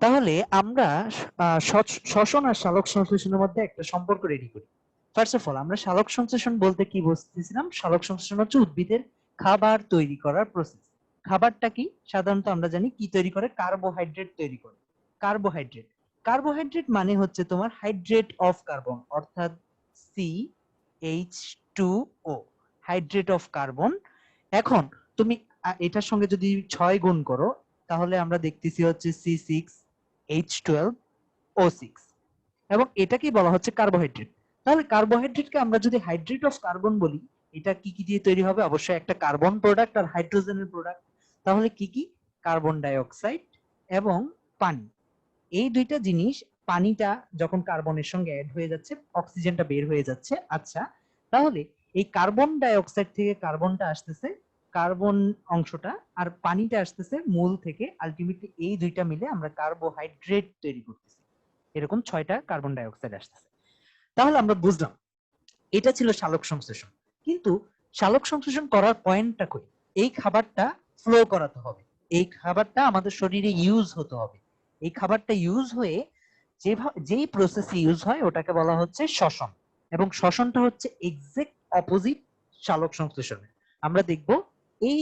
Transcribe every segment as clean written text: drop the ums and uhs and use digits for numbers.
তাহলে আমরা শ্বসন আর সালোক সংশ্লেষণের মধ্যে একটা সম্পর্ক রেডি করি। ফার্স্ট অফ অল আমরা সালোক সংশ্লেষণ বলতে কি বুঝতেছিলাম? সালোক সংশ্লেষণ হচ্ছে উদ্ভিদের খাবার তৈরি করার প্রসেস। খাবারটা কি? সাধারণত আমরা জানি কি তৈরি করে? কার্বোহাইড্রেট তৈরি করে। কার্বোহাইড্রেট কার্বোহাইড্রেট মানে হচ্ছে তোমার হাইড্রেট অফ কার্বন, অর্থাৎ CH2O, হাইড্রেট অফ কার্বন। এখন তুমি এটার সঙ্গে যদি 6 গুণ করো তাহলে আমরা দেখতেছি হচ্ছে C6H12O6, এবং এটাকেই বলা হচ্ছে কার্বোহাইড্রেট। তাহলে কার্বোহাইড্রেটকে আমরা যদি হাইড্রেট অফ কার্বন বলি, এটা কি কি দিয়ে তৈরি হবে? অবশ্যই একটা কার্বন প্রোডাক্ট আর হাইড্রোজেনের প্রোডাক্ট। তাহলে কি কি? কার্বন ডাই অক্সাইড এবং পানি। এই দুইটা জিনিস, পানিটা যখন কার্বনের সঙ্গে অ্যাড হয়ে যাচ্ছে, অক্সিজেনটা বের হয়ে যাচ্ছে। আচ্ছা, তাহলে এই কার্বন ডাই অক্সাইড থেকে কার্বনটা আসতেছে, কার্বন অংশটা, আর পানিটা আসতেছে মূল থেকে। আলটিমেটলি এই দুইটা মিলে আমরা কার্বোহাইড্রেট তৈরি করতেছি। এরকম 6টা কার্বন ডাই অক্সাইড আসতেছে। তাহলে আমরা বুঝলাম এটা ছিল সালোক সংশ্লেষণ। কিন্তু সালোক সংশ্লেষণ করার পয়েন্টটা কই? এই খাবারটা ফ্লো করাতে হবে, এই খাবারটা আমাদের শরীরে ইউজ হতে হবে। এই খাবারটা ইউজ হয়ে যেই প্রসেসে ইউজ হয় ওটাকে বলা হচ্ছে শ্বসন, এবং শ্বসনটা হচ্ছে এক্সাক্ট অপোজিট সালোক সংশ্লেষণের। আমরা দেখব এই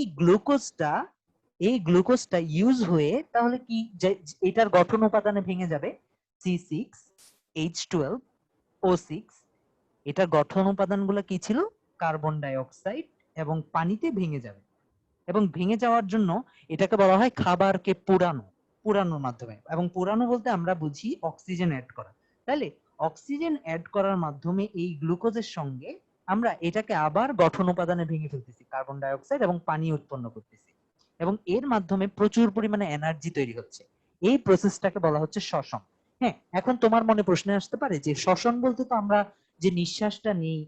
গ্লুকোজটা ইউজ হয়ে তাহলে কি এটার গঠন উপাদানে ভেঙে যাবে C6H12O6। এটার গঠন উপাদানগুলো কি ছিল? কার্বন ডাই অক্সাইড এবং পানিতে ভেঙে যাবে, এবং ভেঙে যাওয়ার জন্য এটাকে বলা হয় খাবারকে পুরানোর মাধ্যমে। এবং পুরানো বলতে আমরা বুঝি অক্সিজেন অ্যাড করা। তাহলে অক্সিজেন অ্যাড করার মাধ্যমে এই গ্লুকোজের সঙ্গে আমরা এটাকে আবার গঠন উপাদানে ভেঙে ফেলতেছি, কার্বন ডাই অক্সাইড এবং পানি উৎপন্ন করতেছি, এবং এর মাধ্যমে প্রচুর পরিমাণে এনার্জি তৈরি হচ্ছে। এই প্রসেসটাকে বলা হচ্ছে শ্বসন। হ্যাঁ, এখন তোমার মনে প্রশ্ন আসতে পারে যে শ্বসন বলতে তো আমরা যে নিঃশ্বাসটা নেই,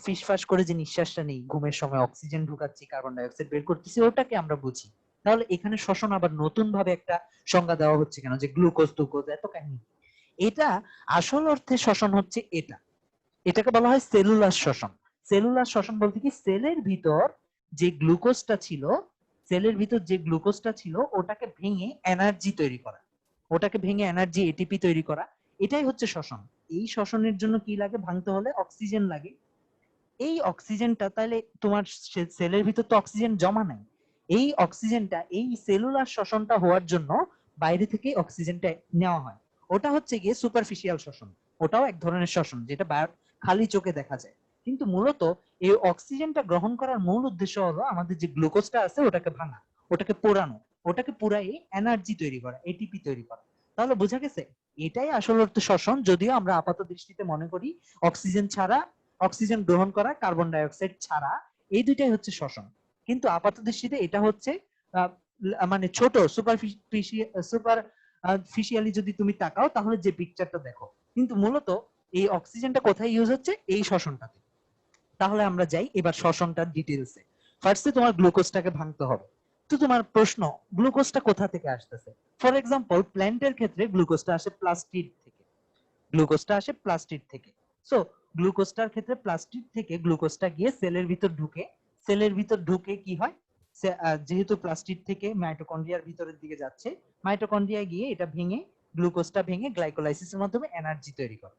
ফিসফাস করে যে নিঃশ্বাসটা নেই, ঘুমের সময় অক্সিজেন ঢুকাচ্ছি, কার্বন ডাই অক্সাইড বের করতেছি, ওটাকে আমরা বুঝি। তাহলে এখানে শ্বসন আবার নতুন ভাবে একটা সংজ্ঞা দেওয়া হচ্ছে কেন, যে গ্লুকোজ টুকোজ এত কাহিনী? এটা আসল অর্থে শ্বসন হচ্ছে এটাকে বলা হয় সেলুলার শ্বসন। সেলুলার শ্বসন বলতে কি, সেলের ভিতর যে গ্লুকোজটা ছিল ওটাকে ভেঙে এনার্জি তৈরি করা, ওটাকে ভেঙে এনার্জি এটিপি তৈরি করা, এটাই হচ্ছে শ্বসন। এই শ্বসনের জন্য কি লাগে? ভাঙতে হলে অক্সিজেন লাগে। এই অক্সিজেনটা, তাহলে তোমার সেলের ভিতর তো অক্সিজেন জমা নাই, এই অক্সিজেনটা এই সেলুলার শ্বসনটা হওয়ার জন্য বাইরে থেকে অক্সিজেনটা নেওয়া হয়। ওটা হচ্ছে গিয়ে সুপারফিশিয়াল শ্বসন। ওটাও এক ধরনের শ্বসন, যেটা খালি চোখে দেখা যায়। কিন্তু মূলত এই অক্সিজেনটা গ্রহণ করার মূল উদ্দেশ্য হলো আমাদের যে গ্লুকোজটা আছে ওটাকে ভাঙা, ওটাকে পোড়ানো, ওটাকে পুরাই এনার্জি তৈরি করা, এটিপি তৈরি করা। তাহলে বোঝা গেছে এটাই আসল অর্থ শ্বসন, যদিও আমরা আপাত দৃষ্টিতে মনে করি অক্সিজেন গ্রহণ করা, কার্বন ডাই অক্সাইড ছাড়া, এই দুইটাই হচ্ছে শ্বসন। কিন্তু আপাত দৃষ্টিতে এটা হচ্ছে মানে ছোট সুপারফিশিয়ালি যদি তুমি তাকাও তাহলে যে পিকচারটা দেখো, কিন্তু মূলত এই অক্সিজেনটা কোথায় ইউজ হচ্ছে? এই শ্বসনটাতে। তাহলে আমরা যাই এবার শ্বসনটার ডিটেলসে। ফার্স্টে তোমার গ্লুকোজটাকে ভাঙতে হবে। তো তোমার প্রশ্ন, গ্লুকোজটা কোথা থেকে আসতেছে? ফর এক্সাম্পল, প্ল্যান্টের ক্ষেত্রে গ্লুকোজটা আসে প্লাস্টিড থেকে। সো গ্লুকোজটার ক্ষেত্রে প্লাস্টিড থেকে গ্লুকোজটা গিয়ে সেলের ভিতর ঢুকে কি হয়? যেহেতু প্লাস্টিড থেকে মাইটোকন্ড্রিয়ার ভিতরের দিকে যাচ্ছে, মাইটোকন্ড্রিয়ায় গিয়ে এটা গ্লুকোজটা ভেঙে গ্লাইকোলাইসিসের মাধ্যমে এনার্জি তৈরি করে।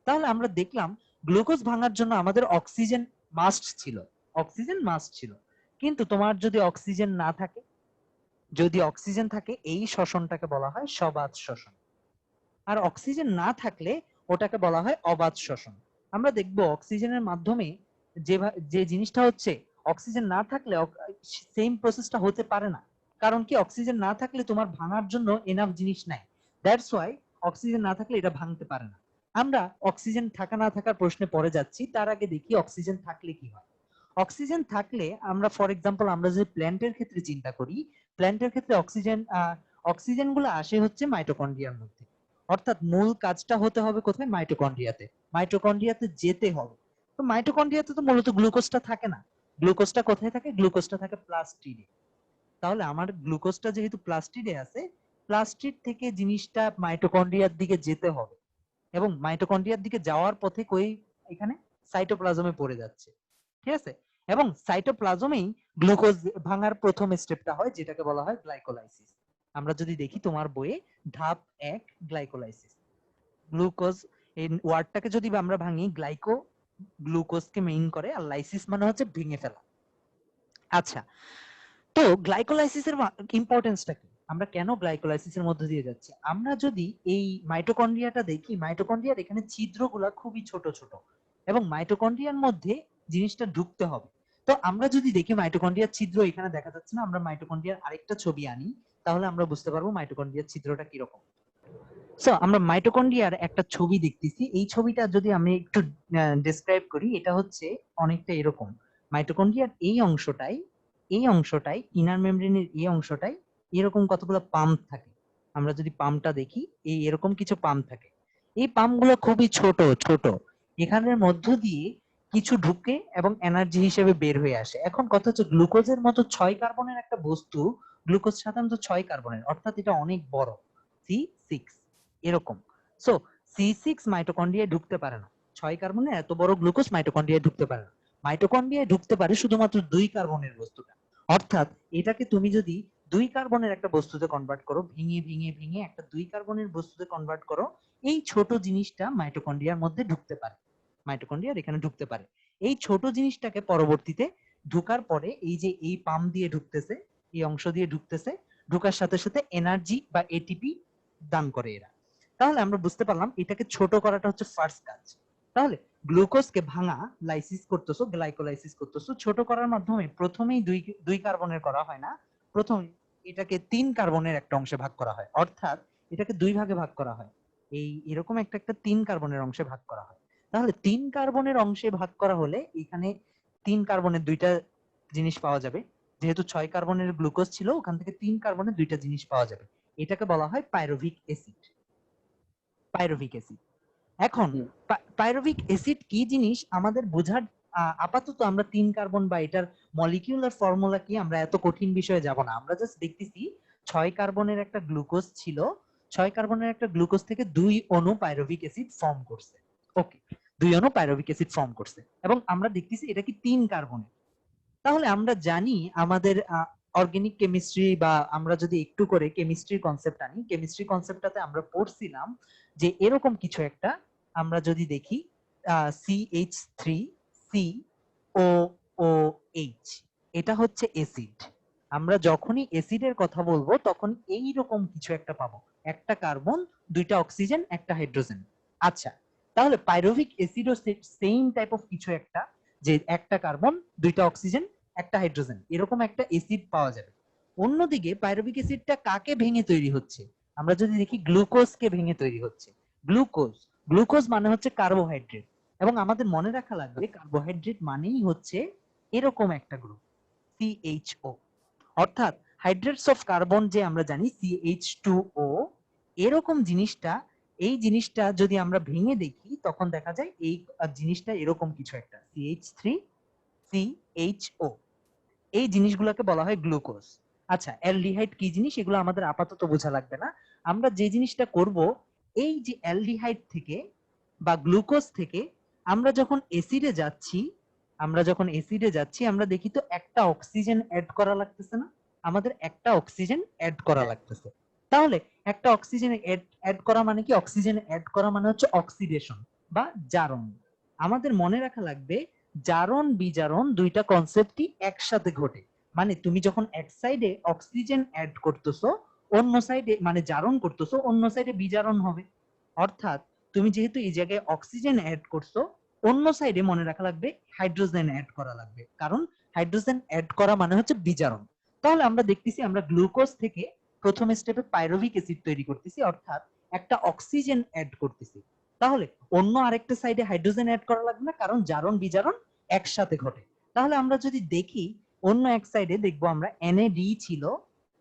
তাহলে আমরা দেখলাম গ্লুকোজ ভাঙার জন্য আমাদের অক্সিজেন মাস্ট ছিল। কিন্তু তোমার যদি অক্সিজেন থাকে, এই শ্বসনটাকে বলা হয় সবাত শ্বসন। আর অক্সিজেন না থাকলে ওটাকে বলা হয় অবাত শ্বসন। আমরা দেখব অক্সিজেনের মাধ্যমে যে জিনিসটা হচ্ছে, অক্সিজেন না থাকলে সেম প্রসেসটা হতে পারে না। কারণ কি, অক্সিজেন না থাকলে তোমার ভাঙার জন্য এনাফ জিনিস নাই। দ্যাটস ওয়াই অক্সিজেন না থাকলে এটা ভাঙতে পারে না। আমরা অক্সিজেন থাকা না থাকার প্রশ্নে পরে যাচ্ছি, তার আগে দেখি অক্সিজেন থাকলে কি হয়। অক্সিজেন থাকলে আমরা, ফর এক্সাম্পল, আমরা যদি প্ল্যান্টের ক্ষেত্রে চিন্তা করি, প্ল্যান্টের ক্ষেত্রে অক্সিজেন গুলো আসে হচ্ছে মাইটোকন্ড্রিয়ার মধ্যে। অর্থাৎ মূল কাজটা হতে হবে কোথায়? মাইটোকন্ড্রিয়াতে যেতে হবে। তো মাইটোকন্ড্রিয়াতে তো মূলত গ্লুকোজটা থাকে না। গ্লুকোজটা কোথায় থাকে? গ্লুকোজটা থাকে প্লাস্টিডে। তাহলে আমার গ্লুকোজটা যেহেতু প্লাস্টিডে আছে, প্লাস্টিড থেকে জিনিসটা মাইটোকন্ড্রিয়ার দিকে যেতে হবে, এবং মাইটোকন্ড্রিয়ার দিকে যাওয়ার পথে এখানে সাইটোপ্লাজমে পড়ে যাচ্ছে। ঠিক আছে? এবং সাইটোপ্লাজমেই গ্লুকোজ ভাঙার প্রথম স্টেপটা হয়, যেটাকে বলা হয় গ্লাইকোলাইসিস। আমরা যদি দেখি তোমার বইয়ে ধাপ 1 গ্লাইকোলাইসিস, গ্লুকোজ এই ওয়ার্ডটাকে যদি আমরা ভাঙি, গ্লাইকো গ্লুকোজকে মেইন করে, আর লাইসিস মানে হচ্ছে ভেঙে ফেলা। আচ্ছা, তো গ্লাইকোলাইসিসের ইম্পর্টেন্সটা কি, আমরা কেন গ্লাইকোলাইসিসের মধ্যে দিয়ে যাচ্ছি? আমরা যদি এই মাইটোকন্ড্রিয়াটা দেখি, মাইটোকন্ড্রিয়ার এখানে ছিদ্রগুলা খুবই ছোট ছোট, এবং মাইটোকন্ড্রিয়ার মধ্যে জিনিসটা ঢুকতে হবে। তো আমরা যদি দেখি মাইটোকন্ড্রিয়ার ছিদ্র এখানে দেখা যাচ্ছে না, আমরা মাইটোকন্ড্রিয়ার আরেকটা ছবি আনি, তাহলে আমরা বুঝতে পারবো মাইটোকন্ড্রিয়ার ছিদ্রটা কিরকম। সো আমরা মাইটোকন্ড্রিয়ার একটা ছবি দেখতেছি, এই ছবিটা যদি আমি একটু ডেসক্রাইব করি, এটা হচ্ছে অনেকটা এরকম। মাইটোকন্ড্রিয়ার এই অংশটাই ইনার মেমব্রেনের এই অংশটাই এরকম কতগুলো পাম্প থাকে। আমরা যদি পাম্পটা দেখি, এই এরকম কিছু পাম্প থাকে, এই পাম্পগুলো খুবই ছোট ছোট, এখানের মধ্য দিয়ে কিছু ঢুকে এবং এনার্জি হিসেবে বের হয়ে আসে। এখন কথা হচ্ছে গ্লুকোজের মতো 6 কার্বনের একটা বস্তু, গ্লুকোজ সাধারণত 6 কার্বনের, অর্থাৎ এটা অনেক বড়, C6 এরকম। সো C6 মাইটোকন্ড্রিয়ায় ঢুকতে পারে না, 6 কার্বনের এত বড় গ্লুকোজ মাইটোকন্ড্রিয়ায় ঢুকতে পারে না। মাইটোকন্ড্রিয়ায় ঢুকতে পারে শুধুমাত্র 2 কার্বনের বস্তুটা। অর্থাৎ এটাকে তুমি যদি 2 কার্বনের একটা বস্তুতে কনভার্ট করো, ভেঙে ভেঙে ভেঙে একটা 2 কার্বনের বস্তুতে কনভার্ট করো, এই ছোট জিনিসটা মাইটোকন্ড্রিয়ার মধ্যে ঢুকতে পারে, মাইটোকন্ড্রিয়ার এখানে ঢুকতে পারে। এই ছোট জিনিসটাকে পরবর্তীতে ঢুকার পরে এই যে এই পাম্প দিয়ে ঢুকতেছে, এই অংশ দিয়ে ঢুকতেছে, ঢুকার সাথে সাথে এনার্জি বা এটিপি দান করে এরা। তাহলে আমরা বুঝতে পারলাম এটাকে ছোট করাটা হচ্ছে ফার্স্ট কাজ। তাহলে গ্লুকোজকে ভাঙা, লাইসিস করতেছো, গ্লাইকোলাইসিস করতেছো, ছোট করার মাধ্যমে প্রথমেই দুই কার্বনের করা হয় না, প্রথমে এটাকে 3 কার্বনের একটা অংশে ভাগ করা হয়, অর্থাৎ এটাকে 2 ভাগে ভাগ করা হয়, এই এরকম একটা একটা 3 কার্বনের অংশে ভাগ করা হয়। তাহলে 3 কার্বনের অংশে ভাগ করা হলে এখানে 3 কার্বনের দুইটা জিনিস পাওয়া যাবে, যেহেতু 6 কার্বনের গ্লুকোজ ছিল, ওখান থেকে 3 কার্বনের দুইটা জিনিস পাওয়া যাবে, এটাকে বলা হয় পাইরুভিক অ্যাসিড। Pyruvic acid. এখন পাইরুভিক অ্যাসিড কি জিনিস আমাদের বোঝার, আপাতত আমরা 3 কার্বন বা এটার মলিকিউলার ফর্মুলা কি আমরা এত কঠিন বিষয়ে যাব না, আমরা জাস্ট দেখতেছি 6 কার্বনের একটা গ্লুকোজ ছিল, 6 কার্বনের একটা গ্লুকোজ থেকে 2 অণু পাইরুভিক অ্যাসিড ফর্ম করছে। ওকে, 2 অণু পাইরুভিক অ্যাসিড ফর্ম করছে, এবং আমরা দেখতেছি এটা কি 3 কার্বনের। তাহলে আমরা জানি আমাদের অর্গানিক কেমিস্ট্রি, বা আমরা যদি একটু করে কেমিস্ট্রির কনসেপ্ট আনি, কেমিস্ট্রি কনসেপ্টটাতে আমরা পড়ছিলাম যে এরকম কিছু একটা, আমরা যদি দেখি CH3COOH, এটা হচ্ছে অ্যাসিড। আমরা যখনই অ্যাসিডের কথা বলবো তখন এই রকম কিছু একটা পাবো, একটা কার্বন, দুইটা অক্সিজেন, একটা হাইড্রোজেন। আচ্ছা, তাহলে পাইরুভিক অ্যাসিডও সেম টাইপ অফ কিছু একটা, যে একটা কার্বন, দুইটা অক্সিজেন, একটা হাইড্রোজেন, এরকম একটা অ্যাসিড পাওয়া যাবে। অন্যদিকে পাইরুভিক অ্যাসিডটা কাকে ভেঙে তৈরি হচ্ছে, আমরা যদি দেখি গ্লুকোজকে ভেঙে তৈরি হচ্ছে। গ্লুকোজ, গ্লুকোজ মানে হচ্ছে কার্বোহাইড্রেট, এবং আমাদের মনে রাখা লাগবে কার্বোহাইড্রেট মানেই হচ্ছে এরকম একটা গ্রুপ, CHO। অর্থাৎ হাইড্রেটস অফ কার্বন যে আমরা জানি CH2O, এরকম জিনিসটা, এই জিনিসটা যদি আমরা ভেঙে দেখি তখন দেখা যায় এই জিনিসটা এরকম কিছু একটা, CH3CHO, এই জিনিসগুলোকে বলা হয় গ্লুকোজ। আচ্ছা, অ্যালডিহাইড কি জিনিস এগুলো আমাদের আপাতত বোঝা লাগবে না, আমরা যে জিনিসটা করব, এই যে অ্যালডিহাইড থেকে বা গ্লুকোজ থেকে আমরা যখন অ্যাসিডে যাচ্ছি, আমরা দেখি তো একটা অক্সিজেন অ্যাড করা লাগতেছে না, আমাদের একটা অক্সিজেন অ্যাড করা লাগতেছে। তাহলে একটা অক্সিজেন অ্যাড করা মানে কি, অক্সিজেন অ্যাড করা মানে হচ্ছে অক্সিডেশন বা জারণ। আমাদের মনে রাখা লাগবে জারণ বিজারণ দুইটা কনসেপ্টই একসাথে ঘটে, মানে তুমি যখন এক সাইডে অক্সিজেন অ্যাড করতেছো, অন্য সাইডে মানে জারণ করতেছো, অন্য সাইডে বিজারণ হবে। অর্থাৎ তুমি যেহেতু এই জায়গায় অক্সিজেন অ্যাড করছো, অন্য সাইডে মনে রাখা লাগবে হাইড্রোজেন অ্যাড করা লাগবে, কারণ হাইড্রোজেন অ্যাড করা মানে হচ্ছে বিজারণ। তাহলে আমরা দেখতেছি আমরা গ্লুকোজ থেকে প্রথম স্টেপে পাইরুভিক অ্যাসিড তৈরি করতেছি, অর্থাৎ একটা অক্সিজেন অ্যাড করতেছি। তাহলে অন্য আরেকটা সাইডে হাইড্রোজেন অ্যাড করা লাগবে না, কারণ জারণ বিজারণ একসাথে ঘটে। তাহলে আমরা যদি দেখি অন্য এক সাইডে দেখবো আমরা NAD ছিল,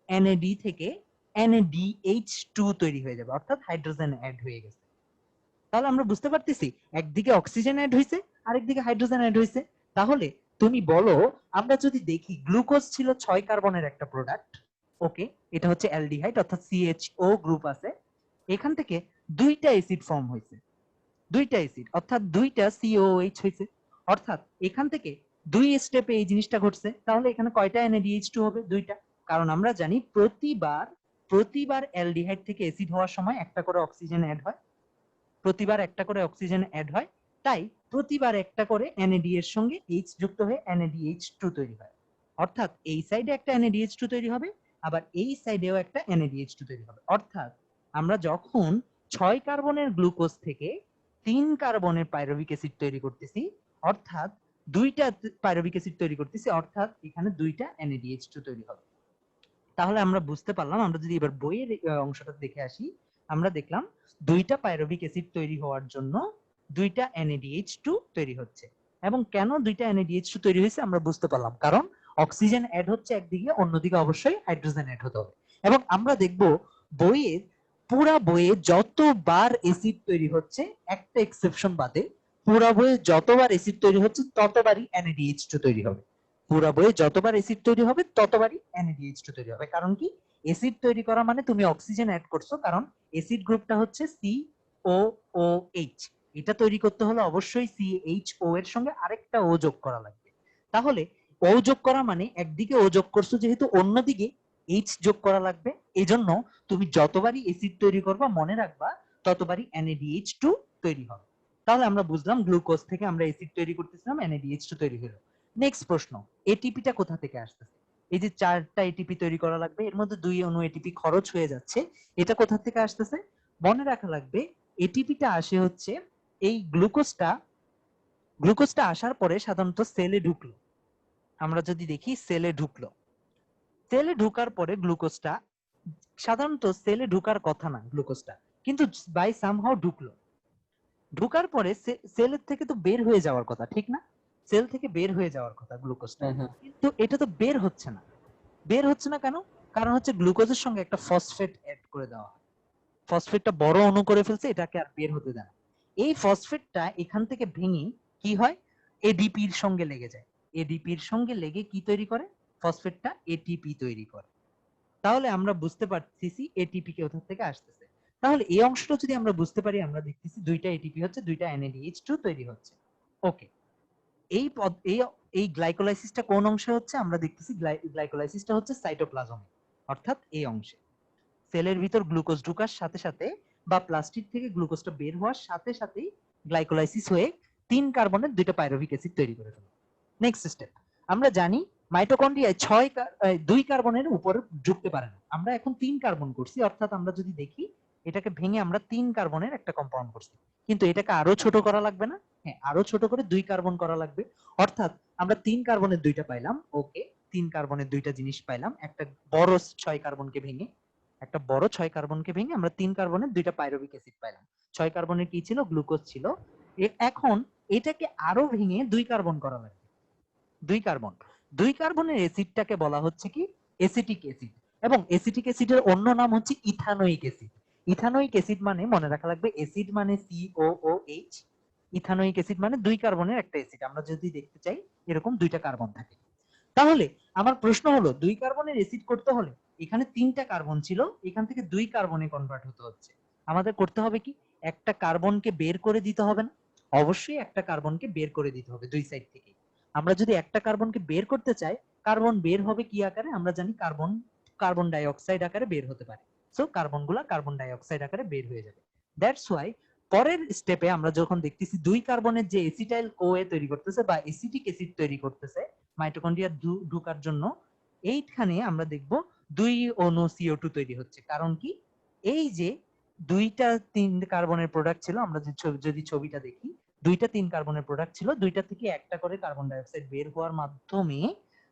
NAD থেকে NADH2 তৈরি হয়ে যাবে, অর্থাৎ হাইড্রোজেন অ্যাড হয়ে গেছে। তাহলে আমরা বুঝতে পারতেছি একদিকে অক্সিজেন অ্যাড হয়েছে, আরেকদিকে হাইড্রোজেন অ্যাড হয়েছে। তাহলে তুমি বলো, আমরা যদি দেখি গ্লুকোজ ছিল 6 কার্বনের একটা প্রোডাক্ট, ওকে, এটা হচ্ছে অ্যালডিহাইড, অর্থাৎ CHO গ্রুপ আছে, এখান থেকে দুইটা অ্যাসিড ফর্ম হয়েছে, দুইটা অ্যাসিড অর্থাৎ দুইটা COOH হয়েছে, অর্থাৎ এখান থেকে দুই স্টেপে এই জিনিসটা ঘটছে। তাহলে এখানে কয়টা NADH2 হবে? দুইটা, কারণ আমরা জানি প্রতিবার প্রতিবার অ্যালডিহাইড থেকে অ্যাসিড হওয়ার সময় একটা করে অক্সিজেন অ্যাড হয়, প্রতিবার একটা করে অক্সিজেন অ্যাড হয়, তাই প্রতিবার একটা করে NAD এর সঙ্গে H যুক্ত হয়ে NADH2 তৈরি হয়। অর্থাৎ এই সাইডে একটা NADH2 তৈরি হবে, আবার এই সাইডেও একটা NADH2 তৈরি হবে। অর্থাৎ আমরা যখন 6 কার্বনের গ্লুকোজ থেকে 3 কার্বনের পাইরুভিক অ্যাসিড তৈরি করতেছি, অর্থাৎ দুইটা পাইরুভিক অ্যাসিড তৈরি করতেছি, অর্থাৎ এখানে দুইটা NADH2 তৈরি হবে। তাহলে আমরা বুঝতে পারলাম, আমরা যদি এবার বইয়ের অংশটা দেখে আসি, আমরা দেখলাম দুইটা পাইরুভিক অ্যাসিড তৈরি হওয়ার জন্য দুইটা NADH2 তৈরি হচ্ছে। এবং কেন দুইটা NADH2 তৈরি হয়েছে আমরা বুঝতে পারলাম, কারণ অক্সিজেন অ্যাড হচ্ছে একদিকে, অন্যদিকে অবশ্যই হাইড্রোজেন অ্যাড হতে হবে। এবং আমরা দেখব বইয়ের পুরা বইয়ে যতবার অ্যাসিড তৈরি হচ্ছে, একটা এক্সেপশন বাদে, পুরা বইয়ে যতবার অ্যাসিড তৈরি হচ্ছে ততবারই NADH2 তৈরি হবে। পুরা বইয়ে যতবার অ্যাসিড তৈরি হবে ততবারই NADH2 তৈরি হবে। কারণ কি, অ্যাসিড তৈরি করা মানে তুমি অক্সিজেন অ্যাড করছো, কারণ অ্যাসিড গ্রুপটা হচ্ছে COOH। এটা তৈরি করতে হলে অবশ্যই CHO এর সঙ্গে আরেকটা O যোগ করা লাগবে। তাহলে O যোগ করা মানে একদিকে O যোগ করছো যেহেতু, অন্যদিকে H যোগ করা লাগবে। এজন্য তুমি যতবারই অ্যাসিড তৈরি করবা মনে রাখবা ততবারই NADH2 তৈরি হবে। তাহলে আমরা বুঝলাম গ্লুকোজ থেকে আমরা অ্যাসিড তৈরি করতেছিলাম, NADH2 তৈরি হলো। নেক্সট প্রশ্ন, এটিপিটা কোথা থেকে আসতেছে? এই যে 4টা এটিপি তৈরি করা লাগবে, এর মধ্যে 2 অণু এটিপি খরচ হয়ে যাচ্ছে, এটা কোথা থেকে আসতেছে? মনে রাখা লাগবে এটিপিটা আসে হচ্ছে এই গ্লুকোজটা আসার পরে সাধারণত সেলে ঢুকলো। আমরা যদি দেখি সেলে ঢুকলো, সেলে ঢোকার পরে গ্লুকোজটা সাধারণত সেলে ঢোকার কথা না গ্লুকোজটা, কিন্তু বাই সামহাও ঢুকলো। ঢোকার পরে সেলের থেকে তো বের হয়ে যাওয়ার কথা, ঠিক না? সেল থেকে বের হয়ে যাওয়ার কথা গ্লুকোজটা, কিন্তু এটা তো বের হচ্ছে না। বের হচ্ছে না কেন? কারণ হচ্ছে গ্লুকোজের সঙ্গে একটা ফসফেট অ্যাড করে দেওয়া হয়। ফসফেটটা বড় অণু করে ফেলছে, এটাকে আর বের হতে দেয় না। এই ফসফেটটা এখান থেকে ভেঙে কি হয়, এডিপির সঙ্গে লেগে যায়। এডিপির সঙ্গে লেগে কি তৈরি করে? ফসফেটটা এটিপি তৈরি করে। তাহলে আমরা বুঝতে পারতেছি এটিপি কোথা থেকে আসতেছে। তাহলে এই অংশটা যদি আমরা বুঝতে পারি, আমরা দেখতেছি দুইটা এটিপি হচ্ছে, দুইটা NADH2 তৈরি হচ্ছে। ওকে, এই এই গ্লাইকোলাইসিসটা কোন অংশে হচ্ছে? আমরা দেখতেছি গ্লাইকোলাইসিসটা হচ্ছে সাইটোপ্লাজমে, অর্থাৎ এই অংশে। সেলের ভিতর গ্লুকোজ ঢোকার সাথে সাথে বা প্লাস্টিক থেকে গ্লুকোজটা বের হওয়ার সাথে সাথেই গ্লাইকোলাইসিস হয়ে 3 কার্বনের দুইটা পাইরুভিক অ্যাসিড তৈরি করে ফেলে। নেক্সট স্টেপ, আমরা জানি মাইটোকন্ড্রিয়ায় 2 কার্বনের উপর ঢুকতে পারে না। আমরা এখন 3 কার্বন করছি, অর্থাৎ আমরা যদি দেখি এটাকে ভেঙে আমরা 3 কার্বনের একটা কম্পাউন্ড করছি, কিন্তু এটাকে আরো ছোট করা লাগবে না? হ্যাঁ, আরো ছোট করে 2 কার্বন করা লাগবে। অর্থাৎ আমরা 3 কার্বনের দুইটা পাইলাম। ওকে, 3 কার্বনের দুইটা জিনিস পাইলাম, একটা বড় 6 কার্বনকে ভেঙে, একটা বড় 6 কার্বনকে ভেঙে আমরা 3 কার্বনের দুইটা পাইরুভিক অ্যাসিড পাইলাম। 6 কার্বনের কি ছিল? গ্লুকোজ ছিল। এখন এটাকে আরো ভেঙে 2 কার্বন করা লাগবে। 2 কার্বনের অ্যাসিডটাকে বলা হচ্ছে কি? Acetic acid. এবং এসিটিক অ্যাসিডের অন্য নাম হচ্ছে ইথানোয়িক অ্যাসিড। ইথানোয়িক অ্যাসিড মানে মনে রাখা লাগবে, অ্যাসিড মানে COOH, ইথানোয়িক অ্যাসিড মানে 2 কার্বনের একটা অ্যাসিড। আমরা যদি দেখতে চাই এরকম 2টা কার্বন থাকে। তাহলে আমার প্রশ্ন হলো, 2 কার্বনের অ্যাসিড করতে হলে এখানে 3টা কার্বন ছিল, এখান থেকে 2 কার্বনে কনভার্ট হতে হচ্ছে। আমাদের করতে হবে কি? একটা কার্বনকে বের করে দিতে হবে না? অবশ্যই একটা কার্বনকে বের করে দিতে হবে দুই সাইড থেকে। আমরা যদি একটা কার্বনকে বের করতে চাই, কার্বন বের হবে কি আকারে? আমরা জানি কার্বন ডাই অক্সাইড আকারে বের হতে পারে। সো কার্বনগুলা কার্বন ডাই অক্সাইড আকারে বের হয়ে যাবে। দ্যাটস ওয়াই পরের স্টেপে আমরা যখন দেখতেছি 2 কার্বনের যে এসিটাইল কোএ তৈরি করতেছে বা এসিটিক অ্যাসিড তৈরি করতেছে মাইটোকন্ড্রিয়া ঢোকার জন্য, এইখানে আমরা দেখব 2 অণু CO2 তৈরি হচ্ছে। কারণ কি? এই যে 2টা 3 কার্বনের প্রোডাক্ট ছিল, আমরা যদি ছবিটা দেখি, 2টা 3 কার্বনের প্রোডাক্ট ছিল, 2টা থেকে একটা করে কার্বন ডাই অক্সাইড বের হওয়ার মাধ্যমে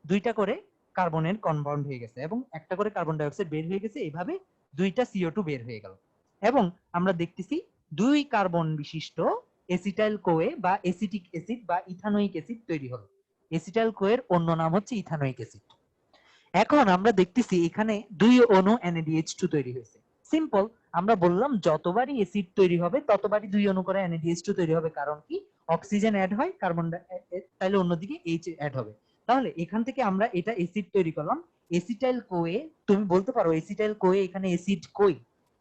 2টা করে কার্বনের কম্পাউন্ড হয়ে গেছে, এবং একটা করে কার্বন ডাই অক্সাইড বের হয়ে গেছে, এইভাবে 2টা CO2 বের হয়ে গেল। এবং আমরা দেখতেছি 2 কার্বন বিশিষ্ট এসিটাইল কোএ বা এসিটিক অ্যাসিড বা ইথানোয়িক অ্যাসিড তৈরি হলো। এসিটাইল কোএর অন্য নাম হচ্ছে ইথানোয়িক অ্যাসিড। এখন আমরা দেখতেছি এখানে 2 অণু NADH2 তৈরি হয়েছে। সিম্পল, আমরা বললাম যতবারই অ্যাসিড তৈরি হবে ততবারই 2 অণু করে NADH2 তৈরি হবে। কারণ কি? অক্সিজেন অ্যাড হয়, কার্বন তাহলে অন্যদিকে H অ্যাড হবে। তাহলে এখান থেকে আমরা এটা অ্যাসিড তৈরি করলাম। এসিটাইল কোএ, তুমি বলতে পারো এসিটাইল কোএ, এখানে অ্যাসিড কই?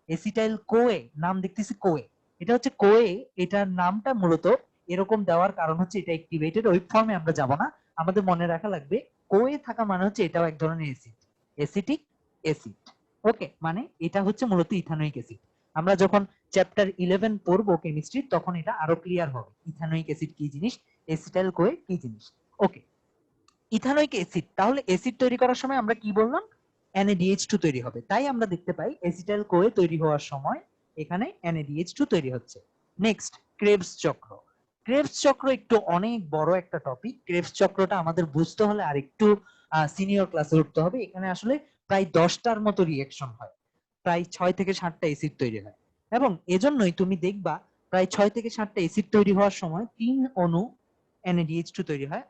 এসিটাইল কোএ নাম দেখতেছি কোএ, এটা হচ্ছে কোএ। এটার নামটা মূলত এরকম দেওয়ার কারণ হচ্ছে এটা অ্যাক্টিভেটেড। ওই ফর্মে আমরা যাব না, আমাদের মনে রাখা লাগবে কোএ থাকা মানে হচ্ছে এটাও এক ধরনের অ্যাসিড, এসিটিক অ্যাসিড। ওকে, মানে এটা হচ্ছে মূলত ইথানোয়িক অ্যাসিড। আমরা যখন চ্যাপ্টার 11 পড়বো কেমিস্ট্রি তখন এটা আরো ক্লিয়ার হবে ইথানোয়িক অ্যাসিড কি জিনিস, এসিটাইল কোয়ে কি জিনিস। ওকে, ইথানোয়িক অ্যাসিড, তাহলে অ্যাসিড তৈরি করার সময় আমরা কি বললাম, NaDH2 তৈরি হবে। তাই আমরা দেখতে পাই এসিটাইল কোয়ে তৈরি হওয়ার সময় এখানে NaDH2 তৈরি হচ্ছে। নেক্সট, ক্রেবস চক্র। ক্রেবস চক্র একটু অনেক বড় একটা টপিক। ক্রেবস চক্রটা আমাদের বুঝতে হলে আরেকটু সিনিয়র ক্লাসে উঠতে হবে। এখানে আসলে প্রায় 10টার মতো রিঅ্যাকশন হয়, প্রায় 6 থেকে 7টা অ্যাসিড তৈরি হয়, এবং এজন্যই তুমি দেখবা প্রায় 6 থেকে 7টা অ্যাসিড তৈরি হওয়ার সময় 3 অণু NaDH2 তৈরি হয়।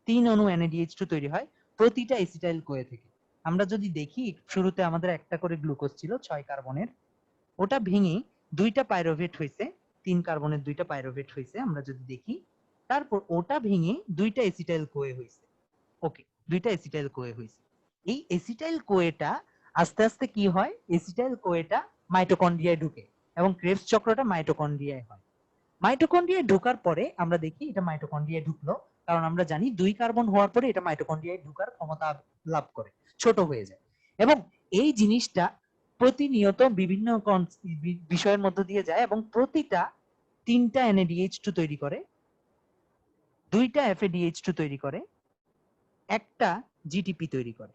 3 অণু NaDH2 তৈরি হয় প্রতিটা এসিটাইল কোয়ে থেকে। আমরা যদি দেখি শুরুতে আমাদের একটা করে গ্লুকোজ ছিল 6 কার্বনের, ওটা ভেঙে 2টা পাইরুভেট হয়েছে, 3 কার্বনের 2টা পাইরুভেট হয়েছে আমরা যদি দেখি। তারপর ওটা ভেঙে 2টা এসিটাইল কোয়ে হয়েছে। ওকে, 2টা এসিটাইল কোয়ে হয়েছে। এই এসিটাইল কোয়েটা আস্তে আস্তে কি হয়, এসিটাইল কোয়েটা মাইটোকন্ড্রিয়ায় ঢুকে এবং ক্রেবস চক্রটা মাইটোকন্ড্রিয়ায় হয়। মাইটোকন্ড্রিয়ায় ঢোকার পরে আমরা দেখি এটা মাইটোকন্ড্রিয়ায় ঢুকলো, কারণ আমরা জানি 2 কার্বন হওয়ার পরে এটা মাইটোকন্ড্রিয়ায় ঢোকার ক্ষমতা লাভ করে, ছোট হয়ে যায়। এবং এই জিনিসটা প্রতিনিয়ত বিভিন্ন বিষয়ের মধ্য দিয়ে যায় এবং প্রতিটা 3টা NaDH2 তৈরি করে, 2টা FADH2 তৈরি করে, একটা GTP তৈরি করে।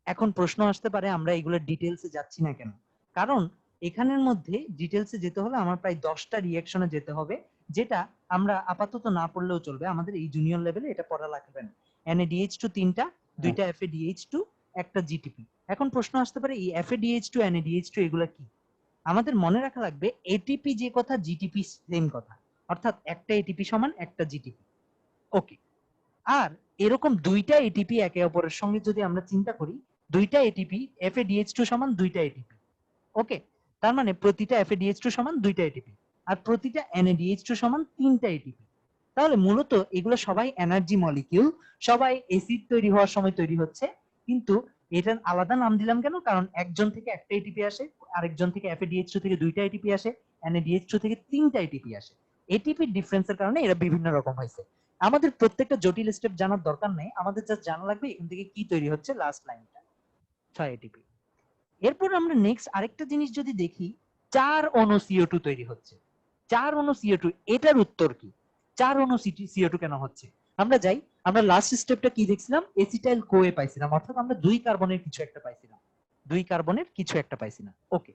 এখন প্রশ্ন আসতে পারে আমরা এগুলোর ডিটেলসে যাচ্ছি না কেন, কারণ এখানের মধ্যে ডিটেলসে যেতে হলে আমার প্রায় 10টা রিঅ্যাকশনে যেতে হবে, যেটা আমরা আপাতত না পড়লেও চলবে, আমাদের এই জুনিয়র লেভেলে এটা পড়া লাগবে না। NaDH2 3টা, 2টা FADH2, একটা GTP। এখন প্রশ্ন আসতে পারে এই FADH2 NaDH2 এগুলা কি। আমাদের মনে রাখা লাগবে এটিপি যে কথা, জিটিপি সেম কথা, অর্থাৎ একটা এটিপি সমান একটা জিটিপি। ওকে, আর এরকম 2টা এটিপি একে অপরের সঙ্গে যদি আমরা চিন্তা করি, 2টা এটিপি FADH2 সমান 2টা এটিপি। ওকে, তার মানে প্রতিটা FADH2 সমান 2টা এটিপি, আর প্রতিটা NaDH2 সমান 3টা এটিপি। তাহলে মূলত এগুলো সবাই এনার্জি মলিকিউল, সবাই অ্যাসিড তৈরি হওয়ার সময় তৈরি হচ্ছে। কিন্তু এটার আলাদা নাম দিলাম কেন, কারণ একজন থেকে একটা এটিপি আসে, আরেকজন থেকে FADH2 থেকে 2টা এটিপি আসে, NaDH2 থেকে 3টা এটিপি আসে। এটিপি ডিফারেন্সের কারণে এরা বিভিন্ন রকম হয়েছে। আমাদের প্রত্যেকটা জটিল স্টেপ জানার দরকার নেই, আমাদের জাস্ট জানা লাগবে এখান থেকে কি তৈরি হচ্ছে, লাস্ট লাইনটা 6 এটিপি। এরপর আমরা নেক্সট আরেকটা জিনিস যদি দেখি, 4 অণু CO2 তৈরি হচ্ছে। 4 অণু CO2, এটার উত্তর কি? 4 অণু CO2 কেন হচ্ছে? আমরা যাই, আমরা লাস্ট স্টেপটা কি দেখছিলাম, এসিটাইল কোয়ে পাইছিলাম, অর্থাৎ আমরা 2 কার্বনের কিছু একটা পাইছিলাম, 2 কার্বনের কিছু একটা পাইছিলাম। ওকে,